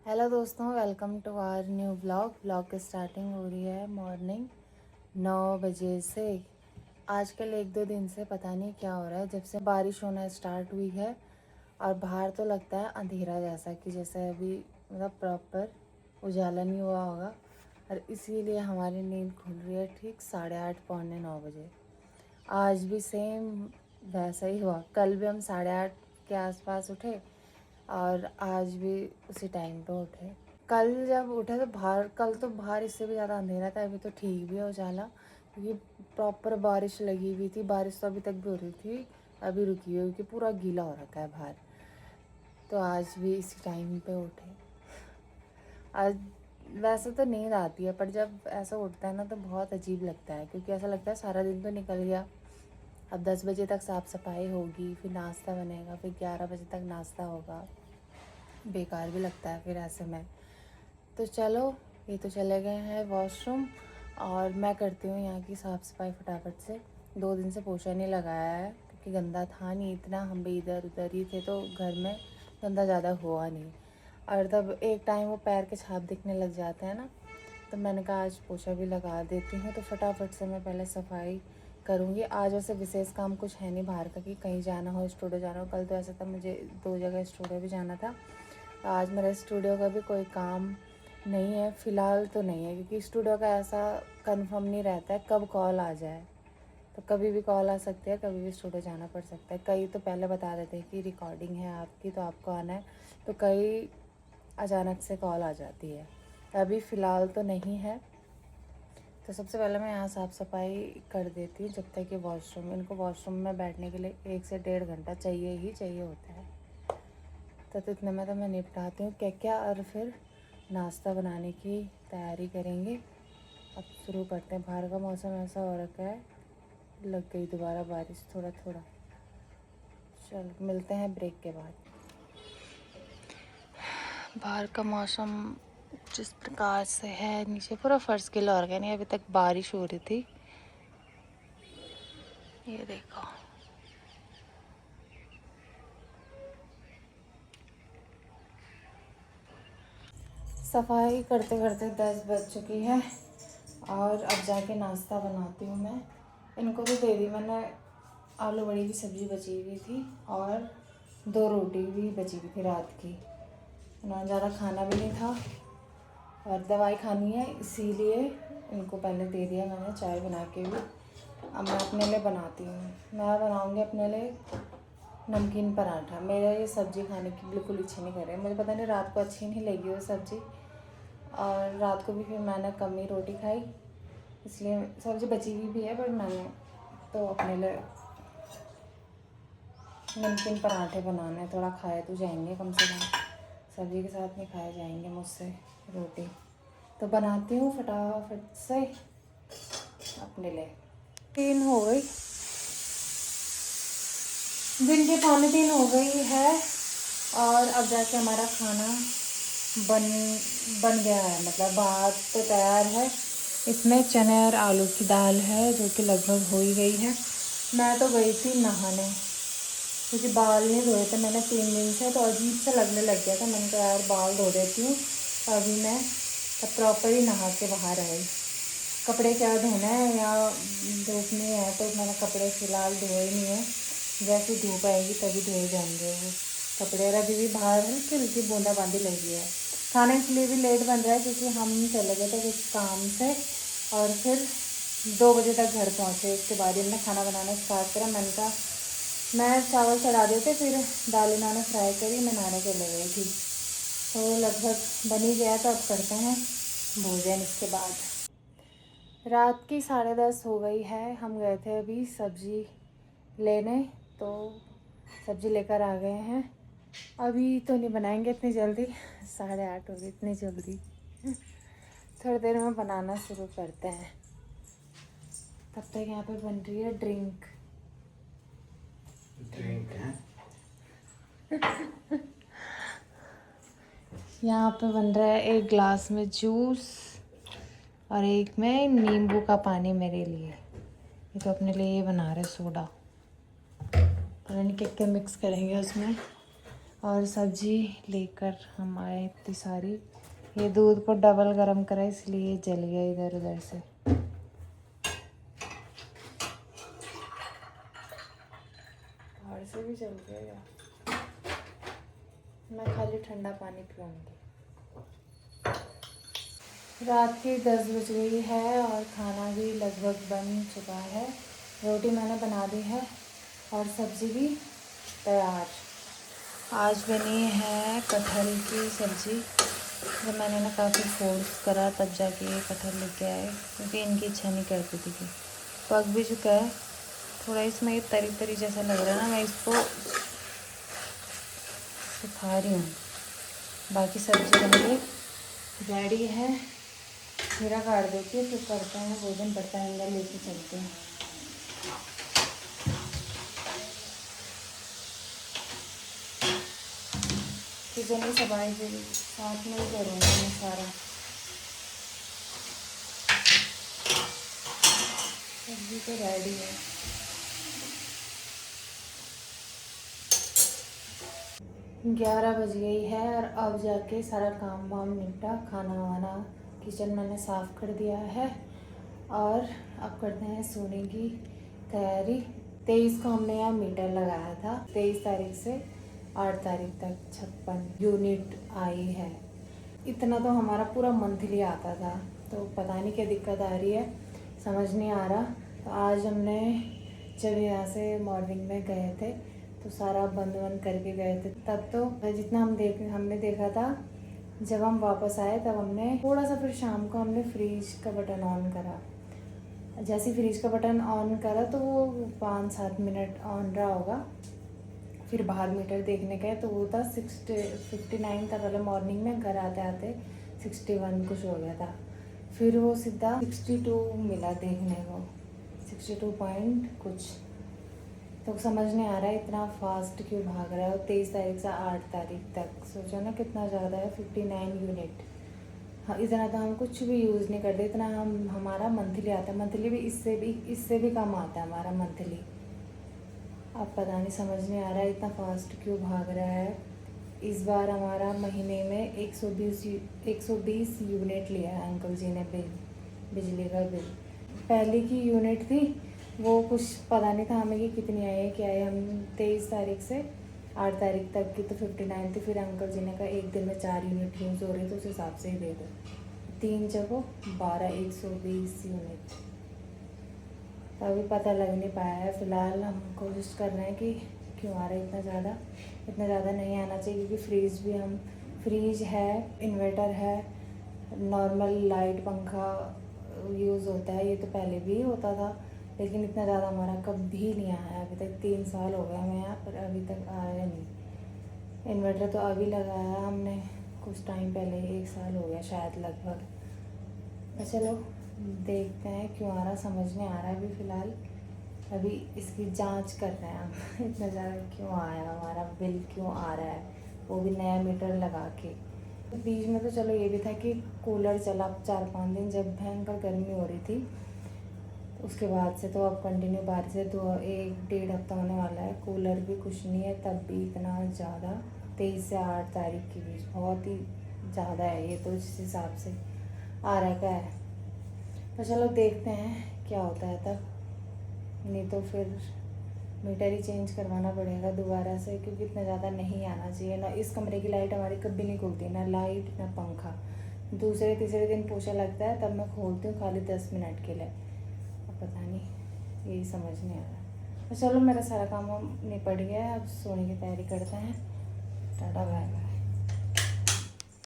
Hello दोस्तों, welcome to our new blog की starting हो रही है मॉर्निंग 9 बजे से। आजकल 1-2 दिन से पता नहीं क्या हो रहा है, जब से बारिश होना स्टार्ट हुई है और बाहर तो लगता है अंधेरा जैसा, कि जैसे अभी मतलब प्रॉपर उजाला नहीं हुआ होगा। और इसीलिए हमारी नींद खुल रही है ठीक 8:30 पौने 9 बजे। आज भी सेम वैसा ही हुआ। कल भी हम 8:30 के आसपास उठे और आज भी उसी टाइम पे उठे। कल जब उठे तो बाहर इससे भी ज़्यादा अंधेरा था। अभी तो ठीक भी है उजाला, क्योंकि प्रॉपर बारिश लगी हुई थी। बारिश तो अभी तक भी हो रही थी, अभी रुकी हुई, क्योंकि पूरा गीला हो रखा है बाहर। तो आज भी इसी टाइम पे उठे। आज वैसे तो नींद आती है, पर जब ऐसा उठता है ना तो बहुत अजीब लगता है, क्योंकि ऐसा लगता है सारा दिन तो निकल गया। अब 10 बजे तक साफ़ सफाई होगी, फिर नाश्ता बनेगा, फिर 11 बजे तक नाश्ता होगा। बेकार भी लगता है फिर ऐसे में। तो चलो, ये तो चले गए हैं वॉशरूम और मैं करती हूँ यहाँ की साफ़ सफाई फटाफट से। 2 दिन से पोछा नहीं लगाया है, क्योंकि गंदा था नहीं इतना। हम भी इधर उधर ही थे तो घर में गंदा ज़्यादा हुआ नहीं। और तब एक टाइम वो पैर के छाप दिखने लग जाते हैं ना, तो मैंने कहा आज पोछा भी लगा देती हूँ। तो फटाफट से मैं पहले सफाई करूँगी। आज वैसे विशेष काम कुछ है नहीं बाहर का, कि कहीं जाना हो, स्टूडियो जाना हो। कल तो ऐसा था मुझे 2 जगह स्टूडियो भी जाना था। आज मेरा स्टूडियो का भी कोई काम नहीं है, फ़िलहाल तो नहीं है, क्योंकि स्टूडियो का ऐसा कंफर्म नहीं रहता है कब कॉल आ जाए। तो कभी भी कॉल आ सकती है, कभी भी स्टूडियो जाना पड़ सकता है। कई तो पहले बता देते हैं कि रिकॉर्डिंग है आपकी तो आपको आना है, तो कई अचानक से कॉल आ जाती है। अभी फ़िलहाल तो नहीं है। तो सबसे पहले मैं यहाँ साफ़ सफाई कर देती हूँ, जब तक कि इनको वॉशरूम में बैठने के लिए 1 से 1.5 घंटा चाहिए ही चाहिए होता है। तो इतने में तो मैं निपटाती हूँ क्या और फिर नाश्ता बनाने की तैयारी करेंगे। अब शुरू करते हैं। बाहर का मौसम ऐसा हो रखा है, लग गई दोबारा बारिश थोड़ा थोड़ा। चलो मिलते हैं ब्रेक के बाद। बाहर का मौसम जिस प्रकार से है, नीचे पूरा फर्श गीला हो गया। नहीं, अभी तक बारिश हो रही थी, ये देखो। सफाई करते करते 10 बज चुकी है और अब जाके नाश्ता बनाती हूँ मैं। इनको भी दे दी मैंने। आलू बड़ी की सब्ज़ी बची हुई थी और 2 रोटी भी बची हुई थी रात की। उन्होंने ज़्यादा खाना भी नहीं था और दवाई खानी है, इसीलिए इनको पहले दे दिया मैंने चाय बना के भी। अब मैं अपने लिए बनाती हूँ। मैं बनाऊँगी अपने लिए नमकीन पराठा। मेरा ये सब्ज़ी खाने की बिल्कुल इच्छा नहीं कर रही है। मुझे पता नहीं रात को अच्छी नहीं लगी वो सब्ज़ी, और रात को भी फिर मैंने कम ही रोटी खाई, इसलिए सब्ज़ी बची हुई भी है। पर मैंने तो अपने लिए नमकीन पराठे बनाने हैं। थोड़ा खाए तो जाएंगे कम से कम, सब्ज़ी के साथ नहीं खाए जाएंगे मुझसे रोटी। तो बनाती हूँ फटाफट से अपने लिए। 3 हो गई, दिन के 2:45 हो गई है और अब जाके हमारा खाना बन गया है। मतलब भात तो तैयार है, इसमें चने और आलू की दाल है जो कि लगभग हो ही गई है। मैं तो गई थी नहाने, क्योंकि बाल नहीं धोए थे मैंने 3 दिन से, तो अजीब सा लगने लग गया था। मैंने कहा यार बाल धो देती हूँ। तो अभी मैं प्रॉपर ही नहा के बाहर आई। कपड़े क्या धोना है, या धूप नहीं है तो मैंने कपड़े फ़िलहाल धोए नहीं है। जैसे धूप आएगी तभी धोए जाएंगे वो कपड़े। और अभी भी बाहर हल्की हल्की बूंदाबांदी लगी है। खाने के लिए भी लेट बन रहा है, क्योंकि हम चले गए थे कुछ काम से और फिर 2 बजे तक घर पहुँचे। उसके बाद इन्होंने खाना बनाना स्टार्ट करा। मैंने कहा मैं चावल चढ़ा देते, फिर दाल इन्होंने फ्राई करी, मैं नहाने चले गई थी। तो लगभग बन ही गया था। अब करते हैं भोजन इसके बाद। रात की 10:30 हो गई है। हम गए थे अभी सब्ज़ी लेने, तो सब्ज़ी लेकर आ गए हैं। अभी तो नहीं बनाएंगे इतनी जल्दी, 8:30 हो गई इतनी जल्दी। थोड़ी देर में बनाना शुरू करते हैं। तब तक यहाँ पे बन रही है ड्रिंक है। यहाँ पे बन रहा है एक ग्लास में जूस और एक में नींबू का पानी मेरे लिए। ये तो अपने लिए ये बना रहे सोडा, पता नहीं क्या क्या मिक्स करेंगे उसमें। और सब्जी लेकर हम आए इतनी सारी। ये दूध को डबल गरम करा इसलिए जल गया इधर उधर से। बाहर से भी जल गया। मैं खाली ठंडा पानी पीऊँगी। रात की 10 बज गई है और खाना भी लगभग बन चुका है। रोटी मैंने बना दी है और सब्ज़ी भी तैयार। आज बनी है कटहल की सब्ज़ी। जब मैंने ना काफ़ी फोर्स करा तब जाके ये कटहल लेके आए, क्योंकि इनकी इच्छा नहीं करती थी कि पक भी चुका है। थोड़ा इसमें तरी तरी जैसा लग रहा है ना, मैं इसको सुखा रही हूँ। बाकी सब्ज़ी बन रेडी है। खीरा काट देती है, फिर करते हैं भोजन। पड़ता है अंदर लेके चलते हैं। किचन की सफाई भी साथ में ही करूँगी मैं सारा। सब्जी तो रेडी है। ग्यारह बज गई है और अब जाके सारा काम वाम निपटा। खाना वाना किचन मैंने साफ़ कर दिया है और अब करते हैं सोने की तैयारी। 23 को हमने यहाँ मीटर लगाया था। 23 तारीख से 8 तारीख तक 56 यूनिट आई है। इतना तो हमारा पूरा मंथली आता था, तो पता नहीं क्या दिक्कत आ रही है, समझ नहीं आ रहा। तो आज हमने जब यहाँ से मॉर्निंग में गए थे तो सारा बंद करके गए थे। तब तो जितना हमने देखा था, जब हम वापस आए तब हमने थोड़ा सा, फिर शाम को हमने फ्रिज का बटन ऑन करा। जैसे फ्रिज का बटन ऑन करा तो वो 5-7 मिनट ऑन रहा होगा। फिर बाहर मीटर देखने गए तो वो था 59 था। पहले मॉर्निंग में घर आते आते 61 कुछ हो गया था। फिर वो सीधा 62 मिला देखने को, 62 पॉइंट कुछ। तो समझ नहीं आ रहा है इतना फास्ट क्यों भाग रहा है। और 23 तारीख से 8 तारीख तक सोचो ना कितना ज़्यादा है, 59 यूनिट। हाँ, इतना तो हम कुछ भी यूज़ नहीं करते, इतना हमारा मंथली आता है। मंथली भी इससे भी कम आता है हमारा मंथली। अब पता नहीं, समझ नहीं आ रहा है इतना फास्ट क्यों भाग रहा है। इस बार हमारा महीने में 120 यूनिट लिया है अंकल जी ने बिजली का बिल। पहले की यूनिट थी वो कुछ पता नहीं था हमें कि कितनी आई है क्या है। हम 23 तारीख से 8 तारीख तक की तो 59 थी। फिर अंकल जी ने कहा एक दिन में 4 यूनिट यूज़ हो रही तो उस हिसाब से ही दे दो। 3 जगह 12, 120 यूनिट। तो अभी पता लग नहीं पाया है। फ़िलहाल हम कोशिश कर रहे हैं कि क्यों आ रहा है इतना ज़्यादा नहीं आना चाहिए, क्योंकि फ्रीज है, इन्वर्टर है, नॉर्मल लाइट पंखा यूज़ होता है। ये तो पहले भी होता था, लेकिन इतना ज़्यादा हमारा कभी नहीं आया अभी तक। 3 साल हो गए हमें यहाँ पर, अभी तक आया नहीं। इन्वर्टर तो अभी लगाया हमने कुछ टाइम पहले, 1 साल हो गया शायद लगभग। तो चलो देखते हैं क्यों आ रहा, समझ नहीं आ रहा है अभी फ़िलहाल। अभी इसकी जांच कर रहे हैं हम इतना ज़्यादा क्यों आया, हमारा बिल क्यों आ रहा है, वो भी नया मीटर लगा के। बीच में तो चलो ये भी था कि कूलर चला 4-5 दिन, जब भयंकर गर्मी हो रही थी। उसके बाद से तो अब कंटिन्यू बारिश है, तो 1-1.5 हफ्ता होने वाला है, कूलर भी कुछ नहीं है। तब भी इतना ज़्यादा 23 से 8 तारीख के बीच बहुत ही ज़्यादा है ये तो, जिस हिसाब से आ रहा का है। तो चलो देखते हैं क्या होता है तब, नहीं तो फिर मीटर ही चेंज करवाना पड़ेगा दोबारा से, क्योंकि इतना ज़्यादा नहीं आना चाहिए ना। इस कमरे की लाइट हमारी कभी नहीं खुलती, ना लाइट ना पंखा। दूसरे तीसरे दिन पोछा लगता है तब मैं खोलती हूँ, खाली 10 मिनट के लिए। अब पता नहीं, यही समझ नहीं आ रहा। तो चलो मेरा सारा काम निपट गया है, अब सोने की तैयारी करते हैं। Tata bye bye.